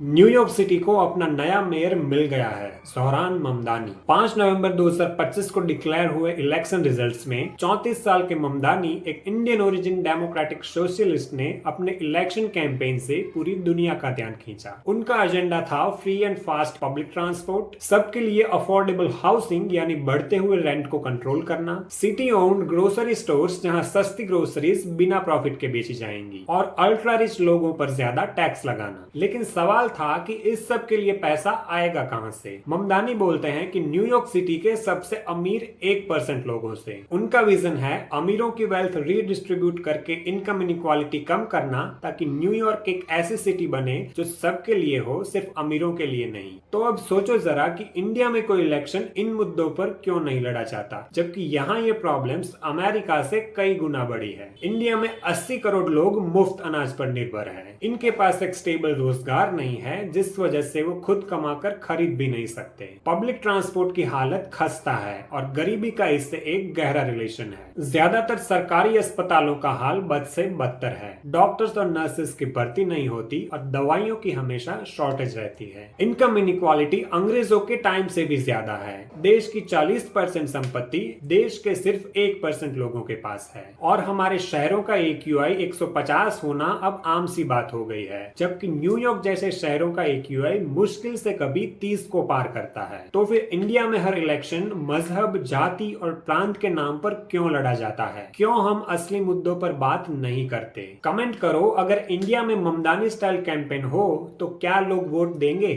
New York city को अपना नया मेयर मिल गया है। ज़ोहरान ममदानी 5 नवंबर 2025 को डिक्लेयर हुए इलेक्शन रिजल्ट्स में 34 साल के ममदानी एक इंडियन ओरिजिन डेमोक्रेटिक सोशलिस्ट ने अपने इलेक्शन कैंपेन से पूरी दुनिया का ध्यान खींचा। उनका एजेंडा था free and fast public transport, सबके लिए अफोर्डेबल हाउसिंग यानी बढ़ते हुए रेंट को कंट्रोल करना, सिटी ओन्ड ग्रोसरी स्टोर्स जहां सस्ती ग्रोसरीज बिना प्रॉफिट के बेची जाएंगी और अल्ट्रा रिच लोगों पर ज्यादा टैक्स लगाना। लेकिन सवाल था कि इस सब के लिए पैसा आएगा कहां से। ममदानी बोलते हैं कि न्यूयॉर्क सिटी के सबसे अमीर 1% लोगों से। उनका विजन है अमीरों की वेल्थ रीडिस्ट्रीब्यूट करके इनकम इनइक्वालिटी कम करना, ताकि न्यूयॉर्क एक ऐसी सिटी बने जो सबके लिए हो, सिर्फ अमीरों के लिए नहीं। तो अब सोचो जरा कि इंडिया में कोई इलेक्शन इन मुद्दों पर क्यों नहीं लड़ा जाता, जबकि यहाँ ये प्रॉब्लम्स अमेरिका से कई गुना बड़ी है। इंडिया में 80 करोड़ लोग मुफ्त अनाज पर निर्भर हैं। इनके पास एक स्टेबल रोजगार नहीं है, जिस वजह से वो खुद कमाकर खरीद भी नहीं सकते। पब्लिक ट्रांसपोर्ट की हालत खस्ता है और गरीबी का इससे एक गहरा रिलेशन है। ज्यादातर सरकारी अस्पतालों का हाल बद से बदतर है। डॉक्टर्स और नर्सेस की भर्ती नहीं होती और दवाइयों की हमेशा शॉर्टेज रहती है। इनकम इनइक्वालिटी अंग्रेजों के टाइम से भी ज्यादा है। देश की 40% संपत्ति देश के सिर्फ 1% लोगों के पास है और हमारे शहरों का AQI 150 होना अब आम सी बात हो गई है, जबकि न्यूयॉर्क जैसे शहरों का AQI मुश्किल से कभी 30 को पार करता है। तो फिर इंडिया में हर इलेक्शन मजहब, जाति और प्रांत के नाम पर क्यों लड़ा जाता है? क्यों हम असली मुद्दों पर बात नहीं करते? कमेंट करो, अगर इंडिया में ममदानी स्टाइल कैंपेन हो तो क्या लोग वोट देंगे?